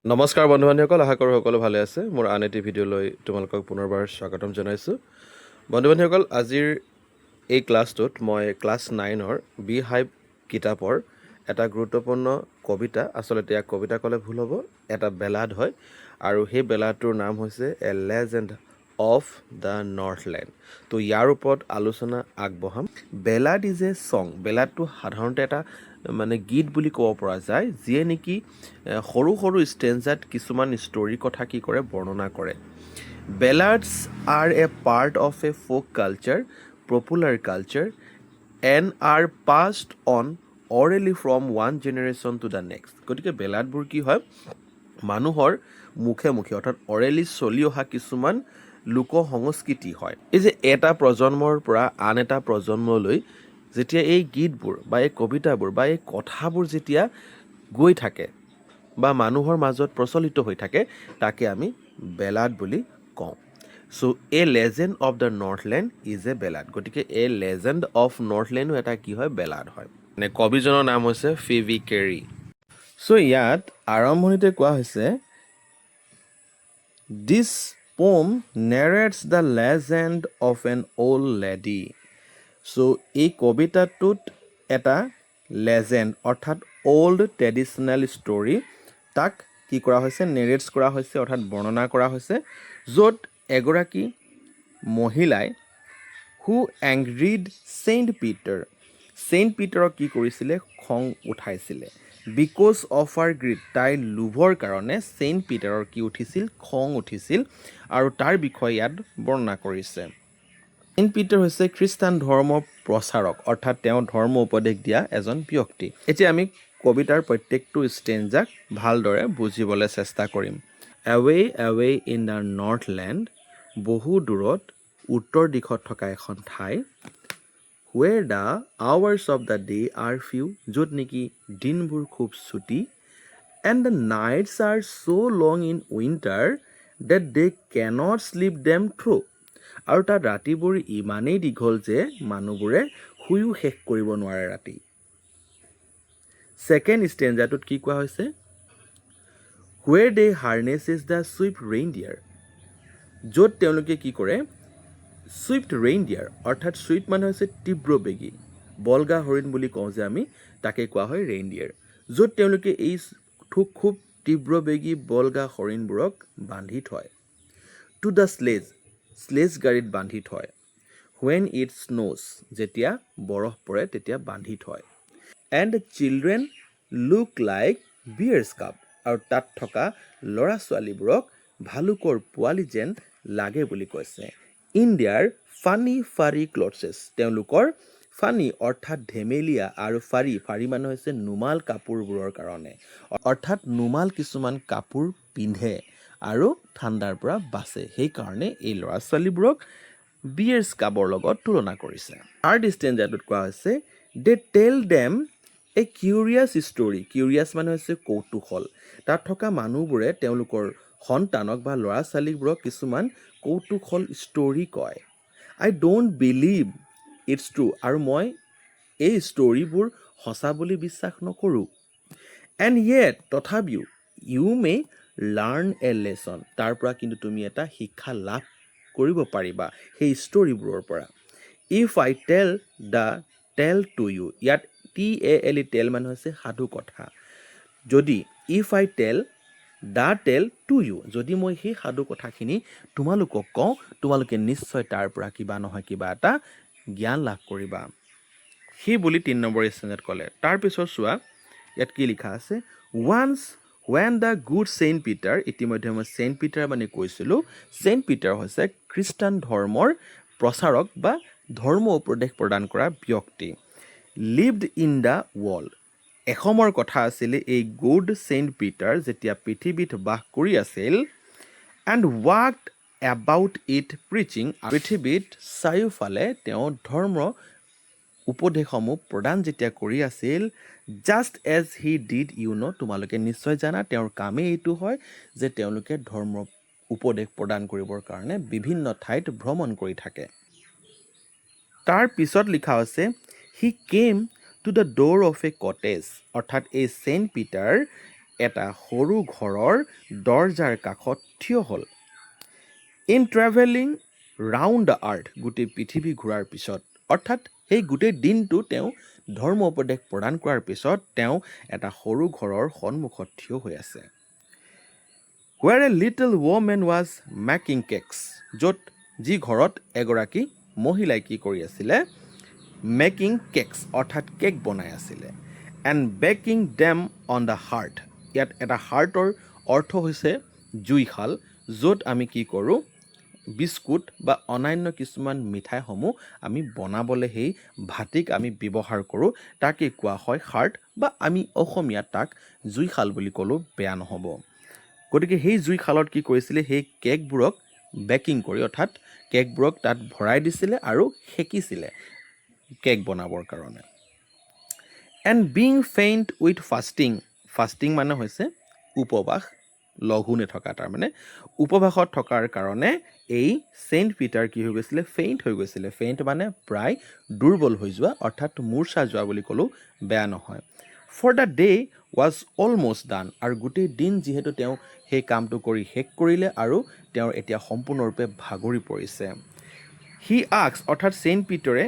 নমস্কাৰ বন্ধু বান্ধৱীসকল, আশা কৰোঁ সকলো ভালে আছে। মোৰ আন এটি ভিডিঅ'লৈ তোমালোকক পুনৰবাৰ স্বাগতম জনাইছোঁ। বন্ধু বান্ধৱীসকল, আজিৰ এই ক্লাছটোত মই ক্লাছ 9ৰ বিহাইভ কিতাপৰ এটা গুৰুত্বপূৰ্ণ কবিতা, আচলতে ইয়াক কবিতা ক'লে ভুল হ'ব, এটা বেলাড হয়, আৰু সেই বেলাডটোৰ নাম হৈছে a legend of the Northland. তো ইয়াৰ ওপৰত আলোচনা আগবঢ়াম। Ballad is a song. বেলাডটো সাধাৰণতে এটা গীত বুলি ক'ব পৰা যায়, যিয়ে নেকি সৰু সৰু ষ্টেঞ্জাত কিছুমান ষ্টৰীৰ কথা কি কৰে বৰ্ণনা কৰে। Ballads are a part of a folk culture, popular culture and are passed on orally from one generation to the next. গতিকে বেলাডবোৰ কি হয়, মানুহৰ মুখে মুখে অৰ্থাৎ অৰেলি চলি অহা কিছুমান লোক সংস্কৃতি হয়। এই যে এটা প্ৰজন্মৰ পৰা আন এটা প্ৰজন্মলৈ যেতিয়া এই গীতবোৰ বা এই কবিতাবোৰ বা এই কথাবোৰ যেতিয়া গৈ থাকে বা মানুহৰ মাজত প্ৰচলিত হৈ থাকে, তাকে আমি বেলাড বুলি কওঁ। So' a legend of the Northland is a ballad. গতিকে এ লেজেণ্ড অফ নৰ্থলেণ্ডো এটা কি হয়, বেলাড হয়। কবিজনৰ নাম হৈছে ফিভি কেৰী। চ' ইয়াত আৰম্ভণিতে কোৱা হৈছে, this poem narrates the legend of an old lady. So' এই কবিতাটোত এটা লেজেণ্ড অৰ্থাৎ অল্ড ট্ৰেডিশ্যনেল ষ্টৰী তাক কি কৰা হৈছে, নেৰেটছ কৰা হৈছে অৰ্থাৎ বৰ্ণনা কৰা হৈছে, য'ত এগৰাকী মহিলাই হু এংগ্ৰিড ছেইণ্ট পিটাৰক কি কৰিছিলে, খং উঠাইছিলে। বিকজ অফ আৰ গ্ৰীড, তাইৰ লোভৰ কাৰণে ছেইণ্ট পিটাৰৰ কি উঠিছিল, খং উঠিছিল, আৰু তাৰ বিষয়ে ইয়াত বৰ্ণনা কৰিছে। ছেইণ্ট পিটাৰ হৈছে খ্ৰীষ্টান ধৰ্মৰ প্ৰচাৰক, অৰ্থাৎ তেওঁ ধৰ্ম উপদেশ দিয়া এজন ব্যক্তি। এতিয়া আমি কবিতাৰ প্ৰত্যেকটো ষ্টেঞ্জাক ভালদৰে বুজিবলৈ চেষ্টা কৰিম। এৱে ইন দ্য নৰ্থলেণ্ড, বহু দূৰত উত্তৰ দিশত থকা এখন ঠাই, where the hours of the day are few, য'ত নেকি দিনবোৰ খুব চুটি, and the nights are so' long in winter that they cannot sleep them through, আৰু তাত ৰাতিবোৰ ইমানেই দীঘল যে মানুহবোৰে শুইও শেষ কৰিব নোৱাৰে ৰাতি। ছেকেণ্ড ষ্টেঞ্জাটোত কি কোৱা হৈছে, where they harness the swift reindeer, য'ত তেওঁলোকে কি কৰে, ছুইফ্ট ৰেইনডিয়াৰ অৰ্থাৎ ছুইফ্ট মানে হৈছে তীব্ৰবেগী, বলগা হৰিণ বুলি কওঁ যে আমি, তাকে কোৱা হয় ৰেইনডিয়াৰ, য'ত তেওঁলোকে এই খুব তীব্ৰবেগী বলগা হৰিণবোৰক বান্ধি থয়। টু দ্য স্লেজ গাড়ীত বান্ধি থয়। হুৱেন ইট স্ন'জ, যেতিয়া বৰফ পৰে তেতিয়া বান্ধি থয়। And children look like bear's cub, আৰু তাত থকা ল'ৰা ছোৱালীবোৰক ভালুকৰ পোৱালি যেন লাগে বুলি কৈছে। ইন দেয়াৰ ফানী ফাৰী ক্লথছেছ, তেওঁলোকৰ ফানী অৰ্থাৎ ধেমেলীয়া, আৰু ফাৰী মানে হৈছে নুমাল কাপোৰবোৰৰ কাৰণে, অৰ্থাৎ নুমাল কিছুমান কাপোৰ পিন্ধে আৰু ঠাণ্ডাৰ পৰা বাচে, সেইকাৰণে এই ল'ৰা ছোৱালীবোৰক বিয়েৰ্ছ কাপৰ লগত তুলনা কৰিছে। থাৰ্ড ষ্টেঞ্জাটোত কোৱা হৈছে, দে টেল দেম এ কিউৰিয়াছ ষ্টৰী, কিউৰিয়াছ মানে হৈছে কৌতূহল, তাত থকা মানুহবোৰে তেওঁলোকৰ সন্তানক বা ল'ৰা ছোৱালীবোৰক কিছুমান কৌতূহল ষ্টৰী কয়। আই ডোণ্ট বিলিভ ইটছ ট্ৰু, আৰু মই এই ষ্টৰীবোৰ সঁচা বুলি বিশ্বাস নকৰোঁ। এণ্ড য়েট, তথাপিও, you may learn A lesson, তাৰ পৰা কিন্তু তুমি এটা শিক্ষা লাভ কৰিব পাৰিবা সেই ষ্টৰীবোৰৰ পৰা। ইফ আই টেল দ্য টেল টু ইউ, ইয়াত TALE টেল মানে হৈছে সাধু কথা। যদি ইফ আই টেল দ্য টেল টু ইউ, যদি মই সেই সাধু কথাখিনি তোমালোকক কওঁ, তোমালোকে নিশ্চয় তাৰ পৰা কিবা নহয় কিবা এটা জ্ঞান লাভ কৰিবা, সেই বুলি 3 নম্বৰ ষ্টেঞ্জাত ক'লে। তাৰপিছত চোৱা ইয়াত কি লিখা আছে, once when the good Saint Peter, ইতিমধ্যে মই ছেইণ্ট পিটাৰ মানে কৈছিলোঁ, ছেইণ্ট পিটাৰ হৈছে খ্ৰীষ্টান ধৰ্মৰ প্ৰচাৰক বা ধৰ্ম উপদেশ প্ৰদান কৰা ব্যক্তি। লিভড ইন দ্য ৱৰ্ল্ড, এসময়ৰ কথা আছিলে এই গুড ছেইণ্ট পিটাৰ যেতিয়া পৃথিৱীত বাস কৰি আছিল, and walked about it preaching, পৃথিৱীত চাৰিওফালে তেওঁ ধৰ্ম উপদেশসমূহ প্ৰদান যেতিয়া কৰি আছিল, just as he did you know, তোমালোকে নিশ্চয় জানা তেওঁৰ কামেই এইটো হয় যে তেওঁলোকে ধৰ্ম উপদেশ প্ৰদান কৰিবৰ কাৰণে বিভিন্ন ঠাইত ভ্ৰমণ কৰি থাকে। তাৰ পিছত লিখা হৈছে, he came to the door of a cottage, অৰ্থাৎ এই ছেইণ্ট পিটাৰ এটা সৰু ঘৰৰ দৰজাৰ কাষত থিয় হ'ল। ইন ট্ৰেভেলিং ৰাউণ্ড দ্য আৰ্থ, গোটেই পৃথিৱী ঘূৰাৰ পিছত, অৰ্থাৎ সেই গোটেই দিনটো তেওঁ ধৰ্ম উপদেশ প্ৰদান কৰাৰ পিছত তেওঁ এটা সৰু ঘৰৰ সন্মুখত থিয় হৈ আছে। Where a little woman was making cakes, য'ত যি ঘৰত এগৰাকী মহিলাই কি কৰি আছিলে, মেকিং কেকছ অৰ্থাৎ কেক বনাই আছিলে। And baking them on the hearth, ইয়াত এটা হাৰ্টৰ অৰ্থ হৈছে জুইশাল, য'ত আমি কি কৰোঁ, বিস্কুট বা অন্যান্য কিছুমান মিঠাইসমূহ আমি বনাবলৈ সেই ভাটিক আমি ব্যৱহাৰ কৰোঁ, তাকে কোৱা হয় হাৰ্ট, বা আমি অসমীয়াত তাক জুইশাল বুলি ক'লেও বেয়া নহ'ব। গতিকে সেই জুইশালত কি কৰিছিলে, সেই কেকবোৰক বেকিং কৰি, অৰ্থাৎ কেকবোৰক তাত ভৰাই দিছিলে আৰু সেকিছিলে কেক বনাবৰ কাৰণে। And being faint with fasting, fasting মানে হৈছে উপবাস, লঘোণে থকা, তাৰমানে উপবাসত থকাৰ কাৰণে এই চেইণ্ট পিটাৰ কি হৈ গৈছিলে, ফেইণ্ট হৈ গৈছিলে। ফেইণ্ট মানে প্ৰায় দুৰ্বল হৈ যোৱা, অৰ্থাৎ মূৰ্ছা যোৱা বুলি ক'লেও বেয়া নহয়। For the day was almost done, আৰু গোটেই দিন যিহেতু তেওঁ সেই কামটো কৰি শেষ কৰিলে আৰু তেওঁৰ এতিয়া সম্পূৰ্ণৰূপে ভাগৰি পৰিছে। হি আক্স, অৰ্থাৎ চেইণ্ট পিটাৰে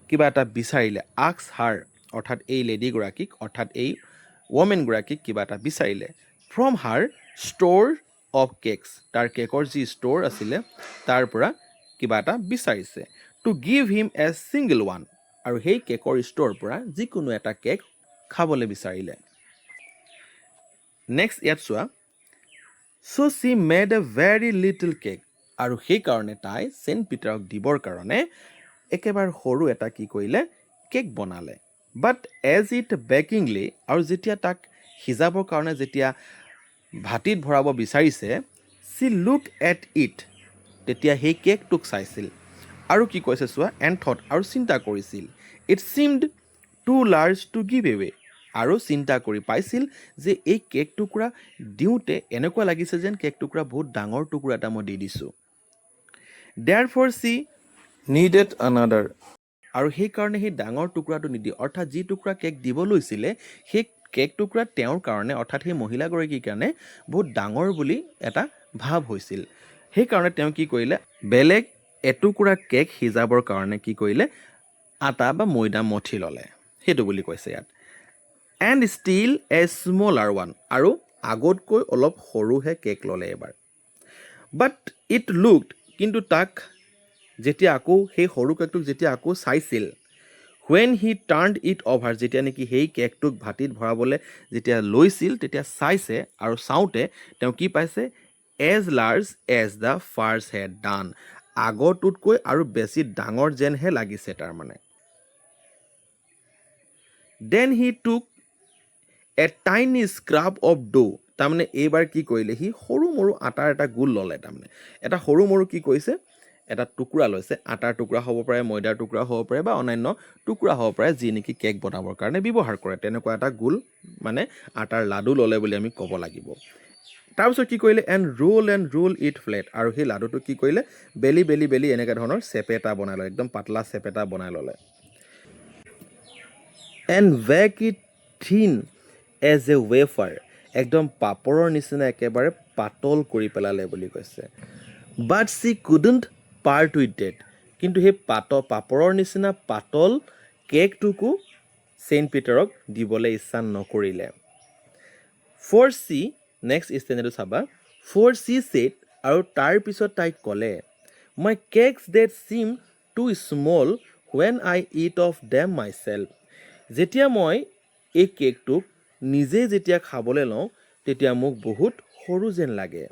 কিবা এটা বিচাৰিলে, আক্স হাৰ, অৰ্থাৎ এই লেডিগৰাকীক, অৰ্থাৎ এই ৱমেনগৰাকীক কিবা এটা বিচাৰিলে। From her store of cakes, তাৰ কেকৰ যি ষ্ট'ৰ আছিলে তাৰ পৰা কিবা এটা বিচাৰিছে। To give him A single one, আৰু সেই কেকৰ ষ্ট'ৰৰ পৰা যিকোনো এটা কেক খাবলৈ বিচাৰিলে। নেক্সট ইয়াত চোৱা, so' she made a very little cake, আৰু সেইকাৰণে তাই চেইণ্ট পিটাৰক দিবৰ কাৰণে একেবাৰে সৰু এটা কি কৰিলে, কেক বনালে। বাট এজ ইট বেকিংলি, আৰু যেতিয়া তাক সিজাবৰ কাৰণে যেতিয়া ভাটিত ভৰাব বিচাৰিছে, চি লুক এট ইট, তেতিয়া সেই কেকটোক চাইছিল আৰু কি কৈছে চোৱা, এণ্ড থট, আৰু চিন্তা কৰিছিল, it seemed too large to give away, আৰু চিন্তা কৰি পাইছিল যে এই কেক টুকুৰা দিওঁতে এনেকুৱা লাগিছে যেন কেক টুকুৰা বহুত ডাঙৰ টুকুৰা এটা মই দি দিছোঁ। Therefore she needed another, আৰু সেইকাৰণে সেই ডাঙৰ টুকুৰাটো নিদি, অৰ্থাৎ যি টুকুৰা কেক দিব লৈছিলে সেই কেক টুকুৰা তেওঁৰ কাৰণে, অৰ্থাৎ সেই মহিলাগৰাকীৰ কাৰণে বহুত ডাঙৰ বুলি এটা ভাৱ হৈছিল। সেইকাৰণে তেওঁ কি কৰিলে, বেলেগ এটুকুৰা কেক সিজাবৰ কাৰণে কি কৰিলে, আটা বা ময়দা মঠি ল'লে, সেইটো বুলি কৈছে ইয়াত। And still a smaller one, আৰু আগতকৈ অলপ সৰুহে কেক ল'লে এবাৰ। বাট ইট লুকড, কিন্তু তাক যেতিয়া আকৌ সেই সৰু কেকটোক যেতিয়া আকৌ চাইছিল, হুৱেন হি টাৰ্ণড ইট অভাৰ, যেতিয়া নেকি সেই কেকটোক ভাটিত ভৰাবলৈ যেতিয়া লৈছিল তেতিয়া চাইছে, আৰু চাওঁতে তেওঁ কি পাইছে, as large as the first had done, আগৰটোতকৈ আৰু বেছি ডাঙৰ যেনহে লাগিছে তাৰমানে। Then he took a tiny scrap of dough, তাৰমানে এইবাৰ কি কৰিলে, সি সৰু মৰু আটাৰ এটা গোল ল'লে, তাৰমানে এটা সৰু মৰু কি কৰিছে, এটা টুকুৰা লৈছে, আটাৰ টুকুৰা হ'ব পাৰে, ময়দাৰ টুকুৰা হ'ব পাৰে, বা অন্যান্য টুকুৰা হ'ব পাৰে যি নেকি কেক বনাবৰ কাৰণে ব্যৱহাৰ কৰে, তেনেকুৱা এটা গোল মানে আটাৰ লাডু ল'লে বুলি আমি ক'ব লাগিব। তাৰপিছত কি কৰিলে, এণ্ড ৰোল ইট ফ্লেট, আৰু সেই লাডুটো কি কৰিলে, বেলি বেলি বেলি এনেকুৱা ধৰণৰ চেপেটা বনাই ল'লে, একদম পাতলা চেপেটা বনাই ল'লে। And bake it thin as a wafer, একদম পাপৰৰ নিচিনা একেবাৰে পাতল কৰি পেলালে বুলি কৈছে। But she couldn't part with that, কিন্তু সেই পাপৰৰ নিচিনা পাতল কেকটোকো চেইণ্ট পিটাৰক দিবলৈ ইচ্ছা নকৰিলে। ফৰ চি, নেক্সট ষ্টেণ্ডটো চাবা, ফৰ চি ছেড, আৰু তাৰপিছত তাইক ক'লে, my cakes that seem too small when I eat of them myself, যেতিয়া মই এই কেকটোক নিজেই যেতিয়া খাবলৈ লওঁ তেতিয়া মোক বহুত সৰু যেন লাগে।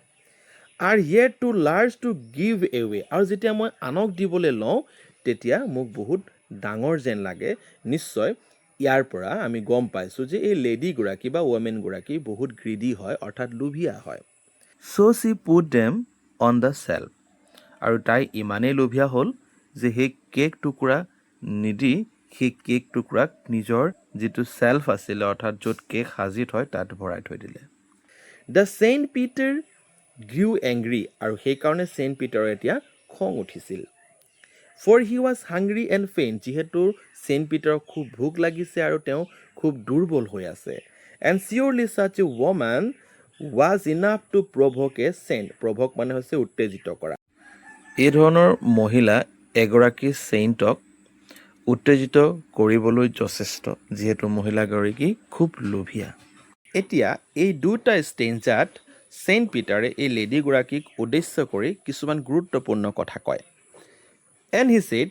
Are yet too large to give away, আৰু যেতিয়া মই আনক দিবলৈ লওঁ তেতিয়া মোক বহুত ডাঙৰ যেন লাগে। নিশ্চয় ইয়াৰ পৰা আমি গম পাইছোঁ যে এই লেডিগৰাকী বা ৱমেনগৰাকী বহুত গ্ৰিডি হয়, অৰ্থাৎ লোভীয়া হয়। So' she put them on the shelf, আৰু তাই ইমানেই লোভীয়া হ'ল যে সেই কেক টুকুৰা নিদি সেই কেক টুকুৰাক নিজৰ যিটো চেল্ফ আছিলে, অৰ্থাৎ য'ত কেক সাজি থয় তাত ভৰাই থৈ দিলে। The saint Peter grew angry, আৰু সেইকাৰণে চেইণ্ট পিটাৰৰ এতিয়া খং উঠিছিল। For he was hungry and faint, যিহেতু চেইণ্ট পিটাৰক খুব ভোক লাগিছে আৰু তেওঁ খুব দুৰ্বল হৈ আছে। And surely such a woman was enough to provoke a saint. Provoke মানে হৈছে উত্তেজিত কৰা। এই ধৰণৰ মহিলা এগৰাকী চেইণ্টক উত্তেজিত কৰিবলৈ যথেষ্ট, যিহেতু মহিলাগৰাকী খুব লোভীয়া। এতিয়া এই দুটা ষ্টেঞ্জাত চেইণ্ট পিটাৰে এই লেডিগৰাকীক উদ্দেশ্য কৰি কিছুমান গুৰুত্বপূৰ্ণ কথা কয়। এণ্ড হি ছেড,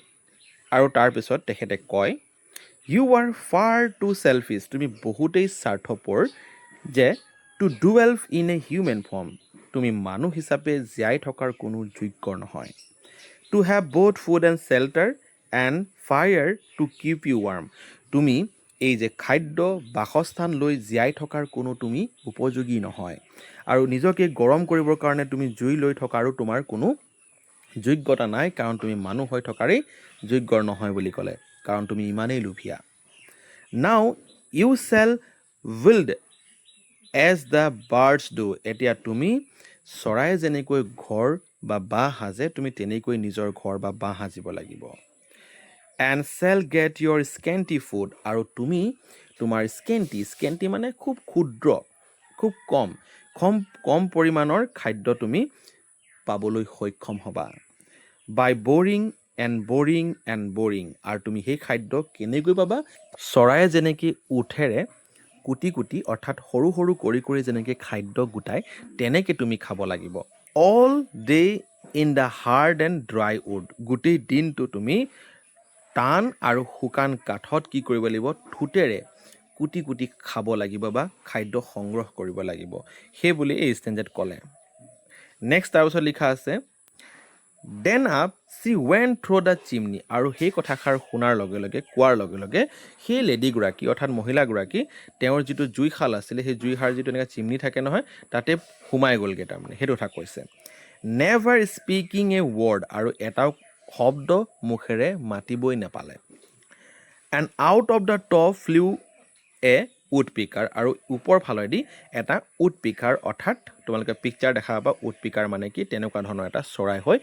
আৰু তাৰপিছত তেখেতে কয়, you are far too selfish, তুমি বহুতেই স্বাৰ্থপৰ যে to dwell in a human form, তুমি মানুহ হিচাপে জীয়াই থকাৰ কোনো যোগ্য নহয়। To have both food and shelter and fire to keep you warm, তুমি এই যে খাদ্য বাসস্থান লৈ জীয়াই থকাৰ কোনো তুমি উপযোগী নহয়, আৰু নিজকে গৰম কৰিবৰ কাৰণে তুমি জুই লৈ থকাৰো তোমাৰ কোনো যোগ্যতা নাই, কাৰণ তুমি মানুহ হৈ থকাৰেই যোগ্য নহয় বুলি ক'লে, কাৰণ তুমি ইমানেই লোভীয়া। Now you shall build as the birds do, এতিয়া তুমি চৰাই যেনেকৈ ঘৰ বা বাঁহ সাজে তুমি তেনেকৈ নিজৰ ঘৰ বা বাঁহ সাজিব লাগিব। And shall get your scanty food, আৰু তুমি তোমাৰ স্কেণ্টি মানে খুব ক্ষুদ্ৰ, খুব কম পৰিমাণৰ খাদ্য তুমি পাবলৈ সক্ষম হ'বা। বাই বৰিং এণ্ড আৰু তুমি সেই খাদ্য কেনেকৈ পাবা? চৰায়ে যেনেকৈ উঠেৰে কুটি কুটি, অৰ্থাৎ সৰু সৰু কৰি যেনেকৈ খাদ্য গোটাই, তেনেকৈ তুমি খাব লাগিব। All day in the hard and dry wood, গোটেই দিনটো তুমি টান আৰু শুকান কাঠত কি কৰিব লাগিব? ঠোঁটেৰে কুটি কুটি খাব লাগিব বা খাদ্য সংগ্ৰহ কৰিব লাগিব, সেইবুলি এই ষ্টেঞ্জাত ক'লে। নেক্সট তাৰপিছত লিখা আছে, then up she went through the chimney, আৰু সেই কথাষাৰ শুনাৰ কোৱাৰ লগে লগে সেই লেডিগৰাকী অৰ্থাৎ মহিলাগৰাকী তেওঁৰ যিটো জুইশাল আছিলে, সেই জুইশাল যিটো এনেকৈ চিমনি থাকে নহয়, তাতে সোমাই গ'লগৈ, তাৰমানে সেইটো কথা কৈছে। নেভাৰ স্পিকিং এ ৱৰ্ড, আৰু এটাও শব্দ মুখেৰে মাতিবই নাপালে। And out of the top flew a woodpecker, আৰু ওপৰ ফালেদি এটা উড পিকাৰ, অৰ্থাৎ তোমালোকে পিকচাৰ দেখা পাবা, উড পিকাৰ মানে কি, তেনেকুৱা ধৰণৰ এটা চৰাই হৈ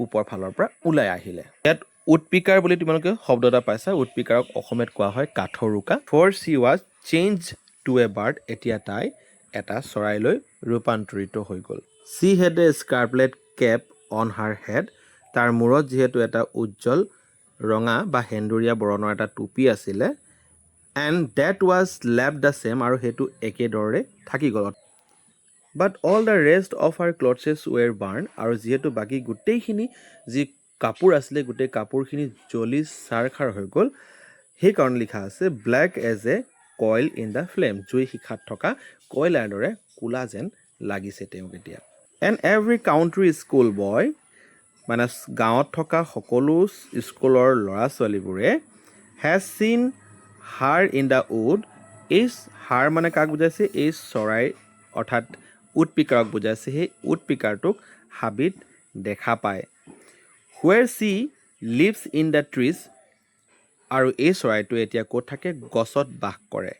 ওপৰ ফালৰ পৰা ওলাই আহিলে। ইয়াত উড পিকাৰ বুলি তোমালোকে শব্দ এটা পাইছা, উড পিকাৰক অসমীয়াত কোৱা হয় কাঠৰোকা। For she was changed to a bird, এতিয়া তাই এটা চৰাইলৈ ৰূপান্তৰিত হৈ গ'ল। She had a scarlet cap on her head, তাৰ মূৰত যিহেতু এটা উজ্জ্বল ৰঙা বা সেন্দুৰীয়া বৰণৰ এটা টুপি আছিলে। And that was left the same, আৰু সেইটো একেদৰে থাকি গ'ল। But all the rest of her clothes were burn, আৰু যিহেতু বাকী গোটেইখিনি যি কাপোৰ আছিলে, গোটেই কাপোৰখিনি জ্বলি ছাৰখাৰ হৈ গ'ল, সেইকাৰণে লিখা আছে, black as a coal in the flame, জুই শিখাত থকা কয়লাৰ দৰে ক'লা যেন লাগিছে তেওঁক এতিয়া। And every country school boy, মানে গাঁৱত থকা সকলো স্কুলৰ ল'ৰা ছোৱালীবোৰে হেজ চিন হাৰ ইন দ্য উড, এই হাৰ মানে কাক বুজাইছে? এই চৰাই অৰ্থাৎ উড পিকাৰক বুজাইছে। সেই উড পিকাৰটোক হাবিত দেখা পায়। Where C leaves in the trees, আৰু এই চৰাইটোৱে এতিয়া ক'ত থাকে? গছত বাস কৰে।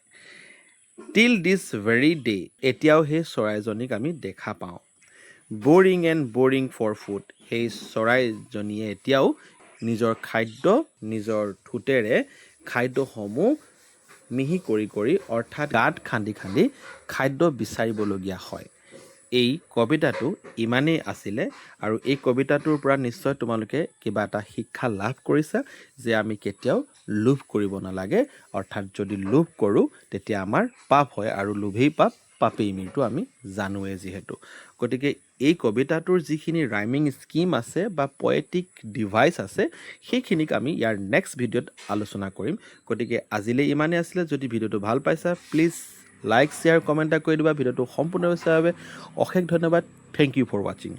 টিল দিছ ভেৰি ডে, এতিয়াও সেই চৰাইজনীক আমি দেখা পাওঁ। বৰিং ফৰ ফুড, সেই চৰাইজনীয়ে এতিয়াও নিজৰ খাদ্য নিজৰ ঠোঁটেৰে খাদ্যসমূহ মিহি কৰি অৰ্থাৎ গাঁত খান্দি খাদ্য বিচাৰিবলগীয়া হয়। এই কবিতাটো ইমানেই আছিলে, আৰু এই কবিতাটোৰ পৰা নিশ্চয় তোমালোকে কিবা এটা শিক্ষা লাভ কৰিছা, যে আমি কেতিয়াও লোভ কৰিব নালাগে, অৰ্থাৎ যদি লোভ কৰোঁ তেতিয়া আমাৰ পাপ হয়, আৰু লোভেই পাপেই মৃত্যু, আমি জানোৱেই যিহেতু। গতিকে এই কবিতাটোৰ যিখিনি ৰাইমিং স্কিম আছে বা পয়েটিক ডিভাইচ আছে, সেইখিনিক আমি ইয়াৰ নেক্সট ভিডিঅ'ত আলোচনা কৰিম। গতিকে আজিলৈ ইমানেই আছিলে। যদি ভিডিঅ'টো ভাল পাইছা, প্লিজ লাইক শ্বেয়াৰ কমেণ্ট এটা কৰি দিবা। ভিডিঅ'টো সম্পূৰ্ণ চাবৰ বাবে অশেষ ধন্যবাদ। থেংক ইউ ফৰ ৱাচিং।